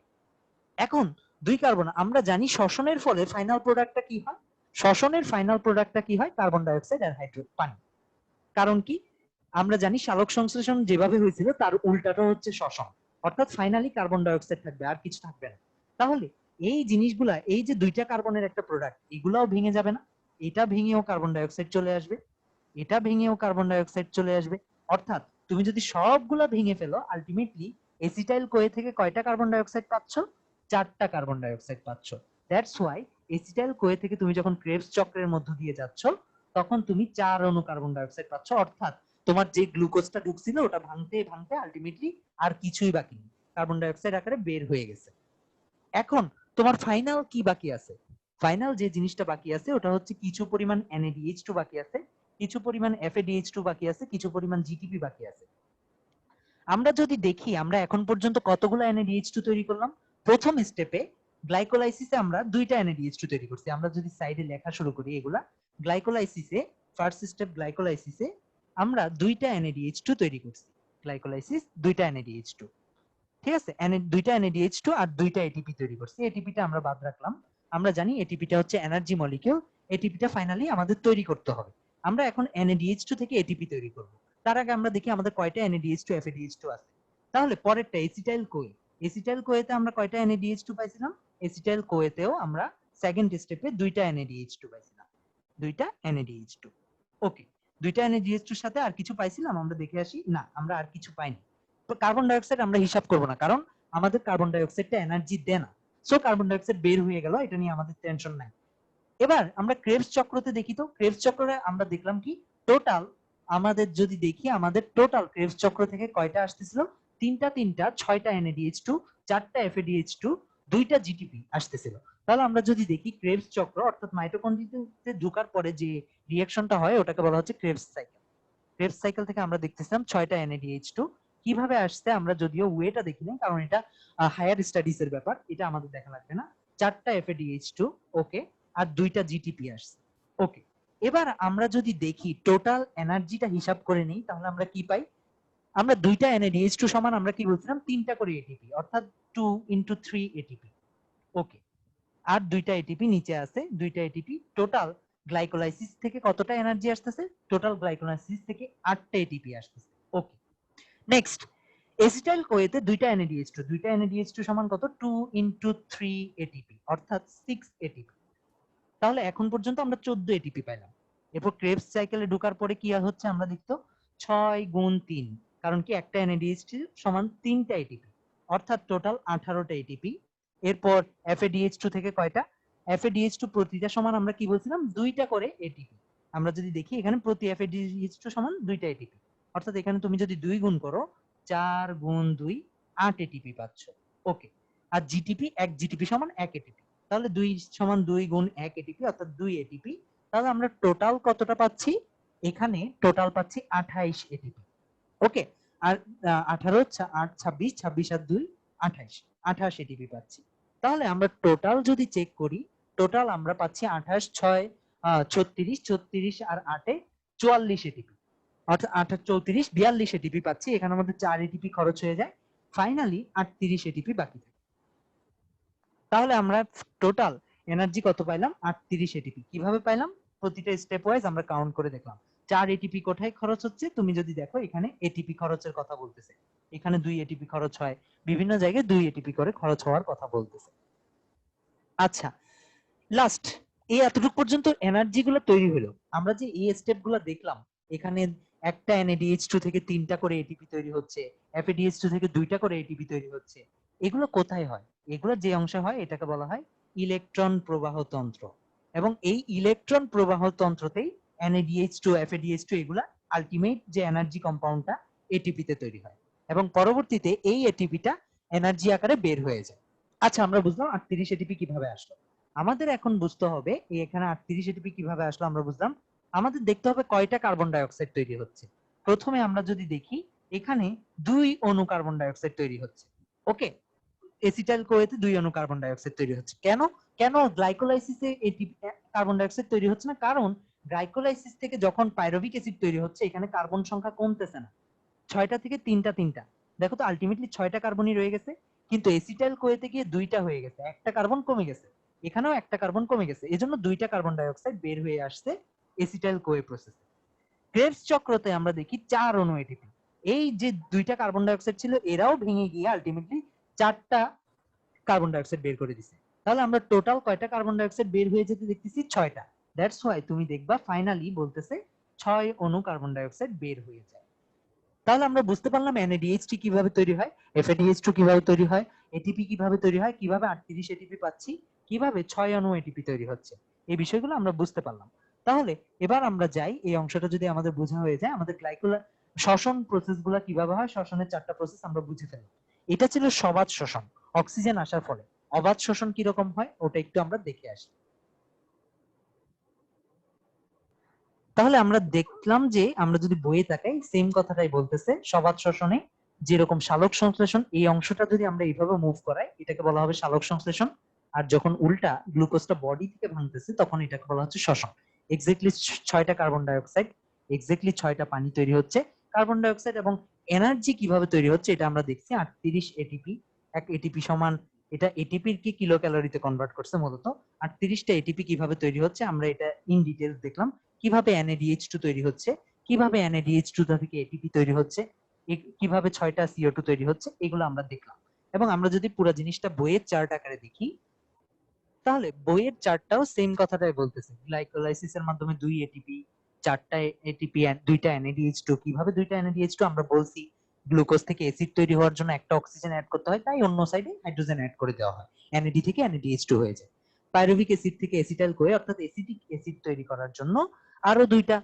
এখন 2 কার্বন, আমরা জানি শ্বসনের ফলে ফাইনাল প্রোডাক্টটা কি হয়, শ্বসনের ফাইনাল প্রোডাক্টটা কি হয়, কার্বন ডাই অক্সাইড আর হাইড্রোজেন, পানি। কারণ কি, আমরা জানি সালোক সংশ্লেষণ যেভাবে হয়েছিল তার উল্টাটা হচ্ছে শ্বসন, অর্থাৎ ফাইনালি কার্বন ডাই অক্সাইড থাকবে আর কিছু থাকবে না। তাহলে এই জিনিসগুলা, এই যে 2টা কার্বনের একটা প্রোডাক্ট, এগুলাও ভেঙে যাবে না, এটা ভেঙেও কার্বন ডাই অক্সাইড চলে আসবে, এটা ভেঙেও কার্বন ডাই অক্সাইড চলে আসবে। অর্থাৎ তুমি যদি সবগুলা ভেঙে ফেলো, আলটিমেটলি এসিটাইল কোয়ে থেকে কয়টা কার্বন ডাই অক্সাইড পাচ্ছ, 4টা কার্বন ডাই অক্সাইড পাচ্ছ। দ্যাটস ওয়াই এসিটাইল কোয়ে থেকে তুমি যখন ক্রেবস চক্রের মধ্য দিয়ে যাচ্ছ তখন তুমি 4 অণু কার্বন ডাই অক্সাইড পাচ্ছ, অর্থাৎ তোমার যে গ্লুকোজটা ঢুকছিল ওটা ভাঙতে ভাঙতে আলটিমেটলি আর কিছুই বাকি নেই, কার্বন ডাই অক্সাইড আকারে বের হয়ে গেছে। এখন তোমার ফাইনাল কি বাকি আছে, ফাইনাল যে জিনিসটা বাকি আছে ওটা হচ্ছে কিছু পরিমাণ NaDH2 বাকি আছে, কিছু পরিমাণ FADH2 বাকি আছে, কিছু পরিমাণ GTP বাকি আছে। আমরা যদি দেখি আমরা এখন পর্যন্ত কতগুলো NaDH2 তৈরি করলাম, প্রথম স্টেপে গ্লাইকোলাইসিসে আমরা 2টা NaDH2 তৈরি করছি। আমরা যদি সাইডে লেখা শুরু করি এগুলা, গ্লাইকোলাইসিসে, ফার্স্ট স্টেপ গ্লাইকোলাইসিসে আমরা 2টা NaDH2 তৈরি করছি, গ্লাইকোলাইসিস 2টা NaDH2, ঠিক আছে, 2টা NaDH2 আর 2টা এটিপি তৈরি করছি। এটিপিটা আমরা বাদ রাখলাম, আমরা জানি এটিপিটা হচ্ছে এনার্জি মলিকিউল, এটিপিটা ফাইনালি আমাদের তৈরি করতে হবে। আমরা এখন NaDH2 থেকে এটিপি তৈরি করব। তার আগে আমরা দেখি আমাদের কয়টা NaDH2 FADH2 আছে। তাহলে পরেরটা এসিটাইল কোয়ে, এসিটাইল কোয়েতে আমরা কয়টা NaDH2 পাইছিলাম, এসিটাইল কোয়েতেও আমরা সেকেন্ড স্টেপে 2টা NaDH2 পাইছিলাম, 2টা NaDH2। ওকে, 2টা NaDH2 এর সাথে আর কিছু পাইছিলাম আমরা দেখে আসি, না আমরা আর কিছু পাইনি। কার্বন ডাই অক্সাইড আমরা হিসাব করব না, কারণ আমাদের কার্বন ডাই অক্সাইডটা এনার্জি দেয় না, সো কার্বন ডাই অক্সাইড বের হয়ে গেল, এটা নিয়ে আমাদের টেনশন নাই। এবার আমরা ক্রেবস চক্রতে দেখি, তো ক্রেবস চক্রে আমরা দেখলাম কি, টোটাল আমাদের যদি দেখি আমাদের টোটাল ক্রেবস চক্র থেকে কয়টা আসতেছিল, 3টা 6টা NaDH2, 4টা FADH2, 2টা GTP আসতেছিল। তাহলে আমরা যদি দেখি ক্রেবস চক্র অর্থাৎ মাইটোকন্ড্রিয়াতে ঢোকার পরে যে রিঅ্যাকশনটা হয় ওটাকে বলা হচ্ছে ক্রেবস সাইকেল। ক্রেবস সাইকেল থেকে আমরা দেখতেছিলাম 6টা NaDH2, কিভাবে আসছে আমরা যদিও ওয়েটা দেখি না, কারণ এটা হায়ার স্টাডিজ এর ব্যাপার, এটা আমাদের দেখা লাগবে না। 4টা FADH2, ওকে, আর 2টা GTP আসছে, ওকে। এবার আমরা যদি দেখি টোটাল এনার্জিটা হিসাব করে নিই, তাহলে আমরা কি পাই? আমরা 2টা NADH2 সমান আমরা কি বলছিলাম 3টা করে এটিপি, অর্থাৎ 2 × 3 এটিপি, ওকে। আর 2টা এটিপি নিচে আছে, 2টা এটিপি। টোটাল গ্লাইকোলাইসিস থেকে কতটা এনার্জি আসতেছে? টোটাল গ্লাইকোলাইসিস থেকে 8টা এটিপি আসতেছে, ওকে। নেক্সট, এসিটাইল কোয়েতে 2টা NADH2, 2টা NADH2 সমান কত? 2 × 3 এটিপি, অর্থাৎ 6 এটিপি। তাহলে এখন পর্যন্ত আমরা 14 এটিপি পেলাম। এরপর ক্রেবস সাইকেলে ঢোকার পরে কি হচ্ছে আমরা দেখতো 6 × 3, কারণ কি একটা NADH2 সমান 3টা এটিপি, অর্থাৎ টোটাল 18টা এটিপি। এরপর FADH2 থেকে কয়টা? FADH2 প্রতিটা সমান আমরা কি বলছিলাম 2টা করে এটিপি। আমরা যদি দেখি এখানে প্রতি FADH2 সমান 2টা এটিপি, অর্থাৎ এখানে তুমি যদি 2 গুণ করো 4 × 2 8 এটিপি পাচ্ছ, ওকে। আর জিটিপি 1 জিটিপি সমান 1 এটিপি, তাহলে 2 সমান 2 × 1 এটিপি, অর্থাৎ 2 এটিপি। তাহলে আমরা টোটাল কতটা পাচ্ছি? এখানে টোটাল পাচ্ছি 28 এটিপি, ওকে। আর 18 8 26, 26 আর 2 28, 28 এটিপি পাচ্ছি। তাহলে আমরা টোটাল যদি চেক করি, টোটাল আমরা পাচ্ছি 28 6 36, 36 আর 8 44 এটিপি, অর্থাৎ 28 34 42 এটিপি পাচ্ছি। এখানে আমাদের 4 এটিপি খরচ হয়ে যায়, ফাইনালি 38 এটিপি বাকি থাকে। তাহলে আমরা টোটাল এনার্জি কত পাইলাম? 38 এটিপি। কিভাবে পাইলাম? প্রতিটা স্টেপ ওয়াইজ আমরা কাউন্ট করে দেখলাম। 4 এটিপি কোথায় খরচ হচ্ছে? তুমি যদি দেখো এখানে এটিপি খরচের কথা বলতেছে, এখানে 2 এটিপি খরচ হয়, বিভিন্ন জায়গায় 2 এটিপি করে খরচ হওয়ার কথা বলতেছে। আচ্ছা, লাস্ট এই এতটুকু পর্যন্ত এনার্জি গুলো তৈরি হলো। আমরা যে এই স্টেপ গুলো দেখলাম, এখানে একটা NADH2 থেকে 3টা করে এটিপি তৈরি হচ্ছে, FADH2 থেকে 2টা করে এটিপি তৈরি হচ্ছে, এগুলো কোথায় হয়? এগুলো যে অংশে হয় এটাকে বলা হয় ইলেকট্রন প্রবাহ তন্ত্র। এবং এই ইলেকট্রন প্রবাহ তন্ত্রতেই NADH2 FADH2 এগুলা আলটিমেট যে এনার্জি কম্পাউন্ডটা এটিপি তে তৈরি হয়, এবং পরবর্তীতে এই এটিপিটা এনার্জি আকারে বের হয়ে যায়। আচ্ছা, আমরা বুঝলাম 38 এটিপি কিভাবে আসলো। আমাদের এখন বুঝতে হবে এখানে 38 এটিপি কিভাবে আসলো আমরা বুঝলাম। আমাদের দেখতে হবে কয়টা কার্বন ডাই অক্সাইড তৈরি হচ্ছে। প্রথমে আমরা যদি দেখি এখানে 2 অণু কার্বন ডাই অক্সাইড তৈরি হচ্ছে, ওকে। এসিটাইল কোয়েতে 2 অণু কার্বন ডাই অক্সাইড তৈরি হচ্ছে। কেন কেন গ্লাইকোলাইসিসে এটিপি কার্বন ডাই অক্সাইড তৈরি হচ্ছে না? কারণ গ্লাইকোলাইসিস থেকে যখন পাইরুভিক অ্যাসিড তৈরি হচ্ছে, এখানে কার্বন সংখ্যা কমতেছে না, 6টা থেকে 3টা। দেখো তো আলটিমেটলি 6টা কার্বনই রয়ে গেছে, কিন্তু এসিটাইল কোয়েতে গিয়ে 2টা হয়ে গেছে, একটা কার্বন কমে গেছে, এখানেও একটা কার্বন কমে গেছে, এজন্য 2টা কার্বন ডাই অক্সাইড বের হয়ে আসছে এসিটাইল কোয়ে প্রসেসে। ক্রেবস চক্রতে আমরা দেখি 4 অণু এটিপি। এই যে 2টা কার্বন ডাই অক্সাইড ছিল, এরাও ভেঙে গিয়ে আলটিমেটলি 4টা কার্বন ডাই অক্সাইড বের করে দিছে। তাহলে আমরা টোটাল কয়টা কার্বন ডাই অক্সাইড বের হয়ে যেতে দেখতেছি? 6টা। দ্যাটস হোয়াই তুমি দেখবা ফাইনালি বলতেছে 6 অণু কার্বন ডাই অক্সাইড বের হয়ে যায়। তাহলে আমরা বুঝতে পারলাম NADH কিভাবে তৈরি হয়, FADH2 কিভাবে তৈরি হয়, এটিপি কিভাবে তৈরি হয়, কিভাবে 38 এটিপি পাচ্ছি, কিভাবে 6 অণু এটিপি তৈরি হচ্ছে। এই বিষয়গুলো আমরা বুঝতে পারলাম। তাহলে এবার আমরা যাই, এই অংশটা যদি আমাদের বোঝা হয়ে যায়, আমাদের শ্বসন প্রসেসগুলো কিভাবে হয়, শ্বসনের 4টা প্রসেস আমরা বুঝে ফেললাম। এটা ছিল সবাত শ্বসন, অক্সিজেন আসার ফলে। অবাত শ্বসন কিরকম হয় ওটা একটু আমরা দেখে আসি। তাহলে আমরা দেখলাম যে আমরা যদি বইয়ে তাকাই সেম কথাটাই বলতেছে, সবাত শ্বসনে যেরকম সালোক সংশ্লেষণ, এই অংশটা যদি আমরা এইভাবে মুভ করাই এটাকে বলা হবে সালোক সংশ্লেষণ। আর যখন উল্টা গ্লুকোজটা বডি থেকে ভাঙতেছে তখন এটাকে বলা হচ্ছে শ্বসন। এক্স্যাক্টলি 6টা কার্বন ডাই অক্সাইড, এক্স্যাক্টলি 6টা পানি তৈরি হচ্ছে। কার্বন ডাই অক্সাইড এবং এনার্জি কিভাবে তৈরি হচ্ছে এটা আমরা দেখছি। 38 এটিপি, এক এটিপি সমান, এটা এটিপির কি কিলো ক্যালোরিতে কনভার্ট করছে মূলত। 38টা এটিপি কিভাবে তৈরি হচ্ছে আমরা এটা ইন ডিটেইলস দেখলাম। কিভাবে NADH2 তৈরি হচ্ছে, কিভাবে NADH2 থেকে এটিপি তৈরি হচ্ছে, কিভাবে 6টা CO2 তৈরি হচ্ছে, এগুলো আমরা দেখলাম। এবং আমরা যদি পুরো জিনিসটা বইয়ের চার্ট আকারে দেখি, তাহলে বইয়ের চার্টটাও সেম কথাটাই বলতেছে। গ্লাইকোলাইসিসের মাধ্যমে 2 এটিপি, 4টা এটিপি, 2টা NADH2। কিভাবে 2টা NADH2? আমরা বলছি গ্লুকোজ থেকে অ্যাসিড তৈরি হওয়ার জন্য একটা অক্সিজেন অ্যাড করতে হয়, তাই অন্য সাইডে হাইড্রোজেন অ্যাড করে দেওয়া হয়, NAD থেকে NADH2 হয়ে যায়। পাইরুভিক অ্যাসিড থেকে অ্যাসিটাইল কোয়ে অর্থাৎ অ্যাসিটিক অ্যাসিড তৈরি করার জন্য আরো 2টা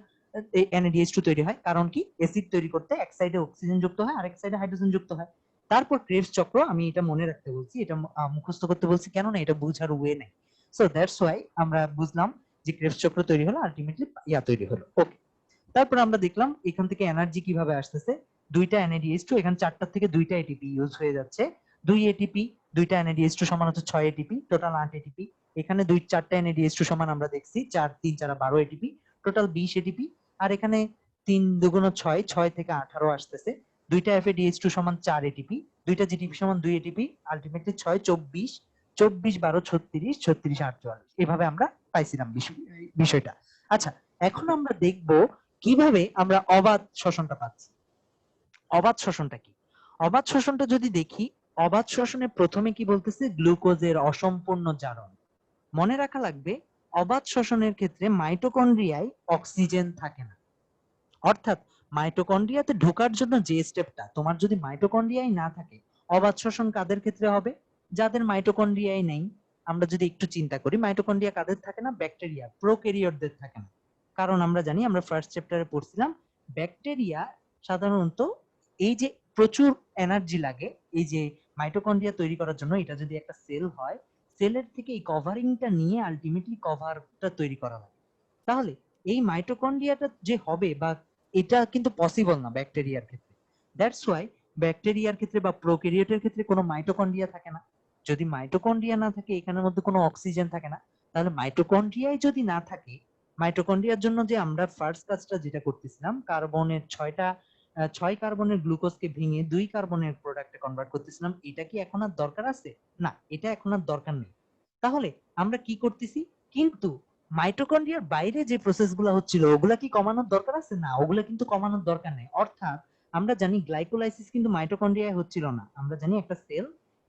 NADH2 তৈরি হয়। কারণ কি? অ্যাসিড তৈরি করতে এক সাইডে অক্সিজেন যুক্ত হয়, আরেক সাইডে হাইড্রোজেন যুক্ত হয়। তারপর ক্রেবস চক্র, আমি এটা মনে রাখতে বলছি, এটা মুখস্থ করতে বলছি, কেন না এটা বোঝার ওয়ে নেই। সো দ্যাটস ওয়াই আমরা বুঝলাম যে ক্রেবস চক্র তৈরি হলো, আলটিমেটলি ইয়া তৈরি হলো, ওকে। তারপর আমরা দেখলাম এখান থেকে এনার্জি কিভাবে আসতেছে। দুইটা NADH2, এখানে 4টার থেকে দুইটা ATP ইউজ হয়ে যাচ্ছে, 2 ATP, দুইটা NADH2 সমান হচ্ছে 6 ATP, টোটাল 8 ATP। এখানে 4টা NADH2 সমান আমরা দেখছি 4 3 4 12 ATP, টোটাল 20 ATP। আর এখানে 3 2 6, 6 থেকে 18 আসতেছে, দুইটা FADH2 সমান 4 ATP, দুইটা GTP সমান 2 ATP, আলটিমেটলি 6 24, 24 12 36, 36 48, এভাবে আমরা পাইছিলাম বিষয়টা। আচ্ছা, এখন আমরা দেখব কিভাবে আমরা অবাধ শ্বসনটা পাচ্ছি। অবাধ শ্বসনটা কি? অবাধ শ্বসনটা যদি দেখি, অবাধ শ্বসনে প্রথমে কি বলতেছে, গ্লুকোজের অসম্পূর্ণ জারণ। মনে রাখা লাগবে, অবাধ শ্বসনের ক্ষেত্রে মাইটোকন্ড্রিয়ায় অক্সিজেন থাকে না। অর্থাৎ মাইটোকন্ড্রিয়াতে ঢোকার জন্য যে স্টেপটা, তোমার যদি মাইটোকন্ড্রিয়াই না থাকে, অবাধ শ্বসন কাদের ক্ষেত্রে হবে? যাদের মাইটোকন্ড্রিয়াই নেই। আমরা যদি একটু চিন্তা করি, মাইটোকন্ড্রিয়া কাদের থাকে না? ব্যাকটেরিয়া, প্রোক্যারিওটদের থাকে না। কারণ আমরা জানি, আমরা ফার্স্ট চ্যাপ্টারে পড়ছিলাম, ব্যাকটেরিয়া সাধারণত এই যে প্রচুর এনার্জি লাগে এই যে মাইটোকন্ড্রিয়া তৈরি করার জন্য, এটা যদি একটা সেল হয়, সেলের থেকে এই কভারিংটা নিয়ে আলটিমেটলি কভারটা তৈরি করা লাগে। তাহলে এই মাইটোকন্ড্রিয়াটা যে হবে, বা এটা কিন্তু পসিবল না ব্যাকটেরিয়ার ক্ষেত্রে। দ্যাটস ওয়াই ব্যাকটেরিয়ার ক্ষেত্রে বা প্রোক্যারিওটের ক্ষেত্রে কোনো মাইটোকন্ড্রিয়া থাকে না। যদি মাইটোকন্ড্রিয়া না থাকে, এখানের মধ্যে কোনো অক্সিজেন থাকে না। তাহলে মাইটোকন্ড্রিয়াই যদি না থাকে, মাইটোকন্ড্রিয়ার জন্য যে আমরা ফার্স্ট কাজটা যেটা করতেছিলাম, কার্বনের 6 কার্বনের গ্লুকোজকে ভেঙে 2 কার্বনের প্রোডাক্টে কনভার্ট করতেছিলাম, এটা কি এখন আর দরকার আছে? না, এটা এখন আর দরকার নেই। তাহলে আমরা কি করতেছি? কিন্তু মাইটোকন্ড্রিয়ার বাইরে যে প্রসেসগুলো হচ্ছিল, ওগুলা কি কমানোর দরকার আছে? না, ওগুলা কিন্তু কমানোর দরকার নেই। অর্থাৎ আমরা জানি গ্লাইকোলাইসিস কিন্তু মাইটোকন্ড্রিয়ায় হচ্ছিল না। আমরা জানি একটা সেল,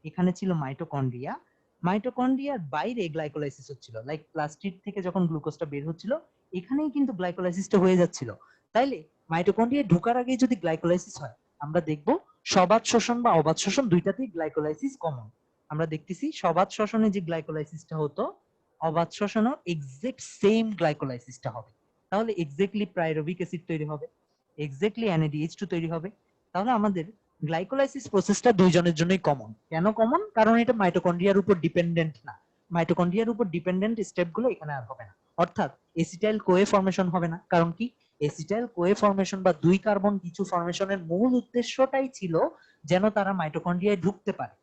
এখানে ছিল মাইটোকন্ড্রিয়া, মাইটোকন্ড্রিয়ার বাইরে গ্লাইকোলাইসিস হচ্ছিল, লাইক প্লাস্টিড থেকে যখন গ্লুকোজটা বের হচ্ছিল, এখানেই কিন্তু গ্লাইকোলাইসিসটা হয়ে যাচ্ছিল। তাইলে মাইটোকন্ড্রিয়া ঢোকার আগে যদি গ্লাইকোলাইসিস হয়, আমরা দেখব সবাত শোষণ বা অবাধ শোষণ দুইটাতেই গ্লাইকোলাইসিস কমন। আমরা দেখতেছি সবাত শোষণে যে গ্লাইকোলাইসিসটা হতো, অবাধ শ্বসনও এক্সাক্ট সেম গ্লাইকোলাইসিসটা হবে। তাহলে এক্স্যাক্টলি পাইরুভিক অ্যাসিড তৈরি হবে, এক্স্যাক্টলি NADH2 তৈরি হবে। তাহলে আমাদের গ্লাইকোলাইসিস প্রসেসটা দুইজনের জন্যই কমন। কেন কমন? কারণ এটা মাইটোকন্ড্রিয়ার উপর ডিপেন্ডেন্ট না। মাইটোকন্ড্রিয়ার উপর ডিপেন্ডেন্ট স্টেপগুলো এখানে আর হবে না। অর্থাৎ এসিটাইল কোয়ে ফর্মেশন হবে না। কারণ কি? এসিটাইল কোয়ে ফর্মেশন বা 2 কার্বন কিছু ফর্মেশনের মূল উদ্দেশ্যটাই ছিল যেন তারা মাইটোকন্ড্রিয়ায় ঢুকতে পারে।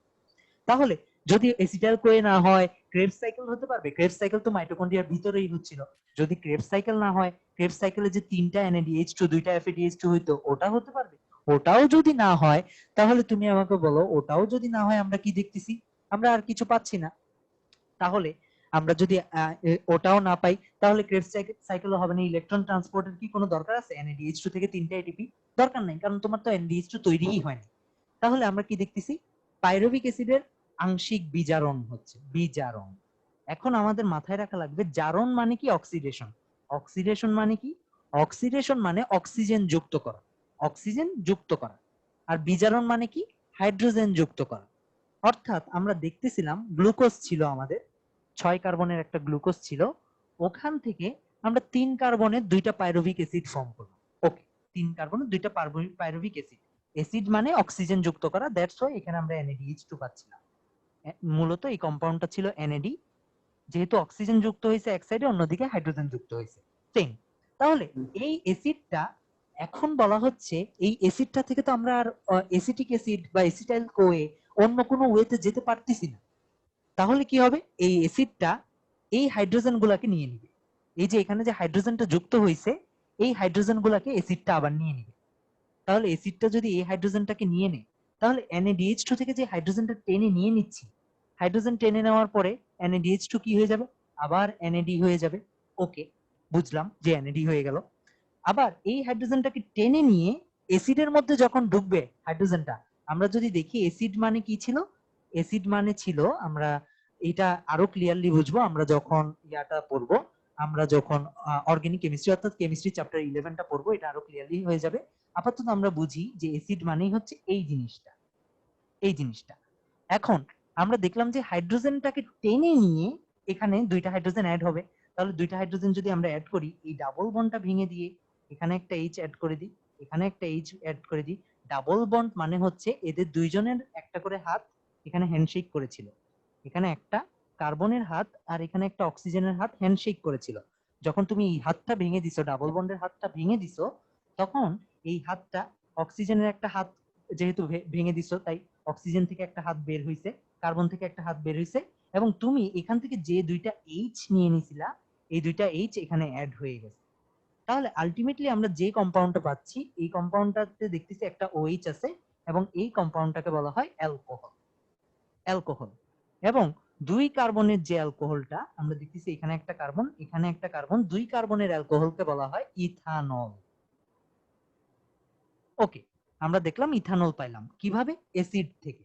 তাহলে যদি এসিটাইল কোয়ে না হয়, ক্রেবস সাইকেল হতে পারবে? ক্রেবস সাইকেল তো মাইটোকন্ড্রিয়ার ভিতরেই হচ্ছিল। যদি ক্রেবস সাইকেল না হয়, ক্রেবস সাইকেলে যে 3টা NADH2 2টা FADH2 হইতো, ওটা হতে পারবে? ওটাও যদি না হয়, তাহলে তুমি আমাকে বলো, ওটাও যদি না হয়, আমরা কি দেখতেছি? আমরা আর কিছু পাচ্ছি না। তাহলে আমরা যদি ওটাও না পাই, তাহলে ক্রেবস সাইকেলও হবে না। ইলেকট্রন ট্রান্সপোর্টের কি কোনো দরকার আছে? NADH2 থেকে 3টা ATP দরকার নাই, কারণ তোমার তো NADH2 তৈরিই হয়নি। তাহলে আমরা কি দেখতেছি? পাইরুভিক অ্যাসিডের আংশিক বিজারণ হচ্ছে, বিজারণ। এখন আমাদের মাথায় রাখা লাগবে, জারণ মানে কি? অক্সিডেশন। অক্সিডেশন মানে কি? অক্সিডেশন মানে অক্সিজেন যুক্ত করা, অক্সিজেন যুক্ত করা। আর বিজারণ মানে কি? হাইড্রোজেন যুক্ত করা। অর্থাৎ আমরা দেখতেছিলাম গ্লুকোজ ছিল আমাদের, 6 কার্বনের একটা গ্লুকোজ ছিল, ওখান থেকে আমরা 3 কার্বনের 2টা পাইরুভিক অ্যাসিড ফর্ম করলাম। ওকে, 3 কার্বনের 2টা পাইরুভিক অ্যাসিড। অ্যাসিড মানে অক্সিজেন যুক্ত করা, দ্যাটস ওয়াই এখানে আমরা NADH2 পাচ্ছিলাম। মূলত এই কম্পাউন্ডটা ছিল NAD, যেহেতু অক্সিজেন যুক্ত হয়েছে এক সাইডে, অন্যদিকে হাইড্রোজেন যুক্ত হয়েছে, সেম। তাহলে এই অ্যাসিডটা এখন বলা হচ্ছে, এই অ্যাসিডটা থেকে তো আমরা আর অ্যাসিটিক অ্যাসিড বা অ্যাসিটাইল কোয়ে অন্য কোনো ওয়েতে যেতে পারতেছি না। তাহলে কি হবে? এই অ্যাসিডটা এই হাইড্রোজেন গুলাকে নিয়ে নিবে। এই যে এখানে যে হাইড্রোজেনটা যুক্ত হয়েছে, এই হাইড্রোজেন গুলাকে অ্যাসিডটা আবার নিয়ে নিবে। তাহলে অ্যাসিডটা যদি এই হাইড্রোজেনটাকে নিয়ে নেয়, তাহলে NADH2 থেকে যে হাইড্রোজেনটা টেনে নিয়ে নিচ্ছি, হাইড্রোজেন টেনে নেওয়ার পরে NADH2 কি হয়ে যাবে? আবার NAD হয়ে যাবে। ওকে, বুঝলাম যে NAD হয়ে গেল। আবার এই হাইড্রোজেনটাকে টেনে নিয়ে অ্যাসিডের মধ্যে যখন ঢুকবে হাইড্রোজেনটা, আমরা যদি দেখি অ্যাসিড মানে কি ছিল? অ্যাসিড মানে ছিল, আমরা এটা আরো ক্লিয়ারলি বুঝবো আমরা যখন ইয়াটা পড়বো, আমরা যখন অর্গানিক কেমিস্ট্রি অর্থাৎ কেমিস্ট্রি চ্যাপ্টার 11টা পড়বো, এটা আরো ক্লিয়ারলি হয়ে যাবে। আপাতত আমরা বুঝি যে অ্যাসিড মানেই হচ্ছে এই জিনিসটা, এই জিনিসটা। এখন আমরা দেখলাম যে হাইড্রোজেনটাকে টেনে নিয়ে এখানে 2টা হাইড্রোজেন অ্যাড হবে। তাহলে 2টা হাইড্রোজেন যদি আমরা অ্যাড করি, এই ডাবল বন্ডটা ভেঙে দিয়ে এখানে একটা H অ্যাড করে দিই, এখানে একটা H অ্যাড করে দিই। ডাবল বন্ড মানে হচ্ছে এদের দুইজনের একটা করে হাত এখানে হ্যান্ডশেক করেছিল, এখানে একটা কার্বনের হাত আর এখানে একটা অক্সিজেনের হাত হ্যান্ডশেক করেছিল। যখন তুমি এই হাতটা ভেঙে দিছো, ডাবল বন্ডের হাতটা ভেঙে দিছো, তখন এই হাতটা অক্সিজেনের একটা হাত যেহেতু ভেঙে দিছো, তাই অক্সিজেন থেকে একটা হাত বের হইছে, কার্বন থেকে একটা হাত বের হইছে, এবং তুমি এখান থেকে যে দুইটা এইচ নিয়ে নিছিলা, এই দুইটা এইচ এখানে অ্যাড হয়ে গেছে। তাহলে আলটিমেটলি আমরা যে কম্পাউন্ডটা পাচ্ছি, এই কম্পাউন্ডটাতে দেখতেছি একটা ওএইচ আছে, এবং এই কম্পাউন্ডটাকে বলা হয় অ্যালকোহল। অ্যালকোহল এবং দুই কার্বনের যে অ্যালকোহলটা আমরা দেখতেছি, এখানে একটা কার্বন, এখানে একটা কার্বন, দুই কার্বনের অ্যালকোহলকে বলা হয় ইথানল। ওকে, আমরা দেখলাম ইথানল পাইলাম কিভাবে? অ্যাসিড থেকে।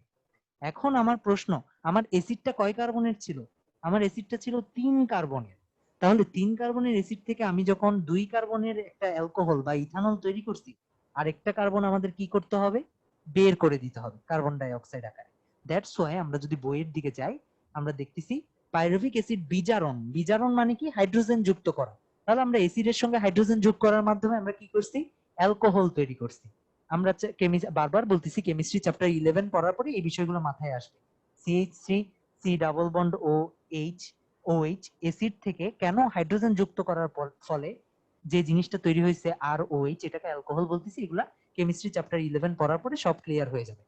এখন আমার প্রশ্ন, আমার অ্যাসিডটা কয় কার্বনের ছিল? আমার অ্যাসিডটা ছিল 3 কার্বনের। তাহলে 3 কার্বনের অ্যাসিড থেকে আমি যখন 2 কার্বনের একটা অ্যালকোহল বা ইথানল তৈরি করছি, আর একটা কার্বন আমাদের কি করতে হবে? বের করে দিতে হবে কার্বন ডাই অক্সাইড আকারে। দ্যাটস ওয়াই আমরা যদি বইয়ের দিকে যাই, আমরা দেখতেছি পাইরুভিক অ্যাসিড বিজারণ। বিজারণ মানে কি? হাইড্রোজেন যুক্ত করা। তাহলে আমরা অ্যাসিডের সঙ্গে হাইড্রোজেন যোগ করার মাধ্যমে আমরা কি করছি? অ্যালকোহল তৈরি করছি। আমরা বারবার বলতেছি, কেমিস্ট্রি চ্যাপ্টার 11 পড়ার পরে এই বিষয়গুলো মাথায় আসবে। CH3 C double bond O H OH acid থেকে কেন হাইড্রোজেন যুক্ত করার ফলে যে জিনিসটা তৈরি হয়েছে ROH, এটাকে অ্যালকোহল বলতেছি। এগুলা কেমিস্ট্রি চ্যাপ্টার 11 পড়ার পরে সব ক্লিয়ার হয়ে যাবে।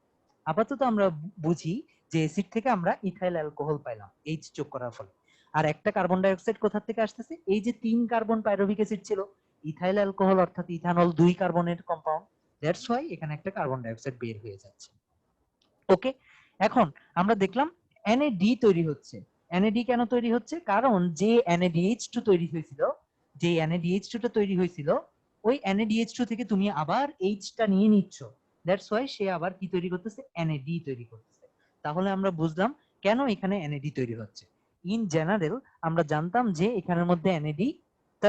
আপাতত আমরা বুঝি যে অ্যাসিড থেকে আমরা ইথাইল অ্যালকোহল পাইলাম H যোগ করার ফলে। আর একটা কার্বন ডাই অক্সাইড কোথা থেকে আসতেছে? এই যে 3 কার্বন পাইরুভিক অ্যাসিড ছিল, ইথাইল অ্যালকোহল অর্থাৎ ইথানল 2 কার্বনের কম্পাউন্ড। দ্যাটস ওয়াই এখানে একটা কার্বন ডাই অক্সাইড বের হয়ে যাচ্ছে। ওকে, এখন আমরা দেখলাম NAD তৈরি হচ্ছে। NAD কেন তৈরি হচ্ছে? কারণ যে NADH2 তৈরি হয়েছিল, যে NADH2 টা তৈরি হয়েছিল, ওই NADH2 থেকে তুমি আবার H টা নিয়ে নিচ্ছ। দ্যাটস ওয়াই সে আবার কি তৈরি করতেছে? NAD তৈরি করতেছে। তাহলে আমরা বুঝলাম কেন এখানে NAD তৈরি হচ্ছে। ইন জেনারেল আমরা জানতাম যে এখানের মধ্যে NAD, তা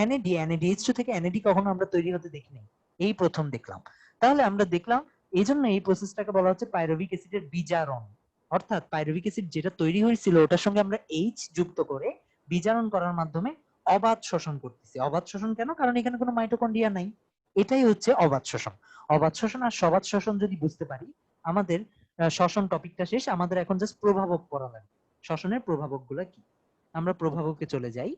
NADH2 থেকে NAD কখনো আমরা তৈরি হতে দেখিনি, এই প্রথম দেখলাম। তাহলে আমরা দেখলাম এই জন্য এই প্রসেসটাকে বলা হচ্ছে পাইরুভিক অ্যাসিডের বিজারণ। অর্থাৎ পাইরুভিক অ্যাসিড যেটা তৈরি হয়েছিল ওটার সঙ্গে আমরা H যুক্ত করে বিজারণ করার মাধ্যমে অবাধ শোষণ করতেছি। অবাধ শোষণ কেন? কারণ এখানে কোনো মাইটোকন্ড্রিয়া নাই। এটাই হচ্ছে অবাধ শোষণ। অবাধ শোষণ আর সবাধ শোষণ যদি বুঝতে পারি, আমাদের শ্বসন টপিকটা শেষ। আমাদের এখন জাস্ট প্রভাবক পড়া লাগবে। শ্বসনের প্রভাবক গুলা কি? আমরা প্রভাবকে চলে যাই।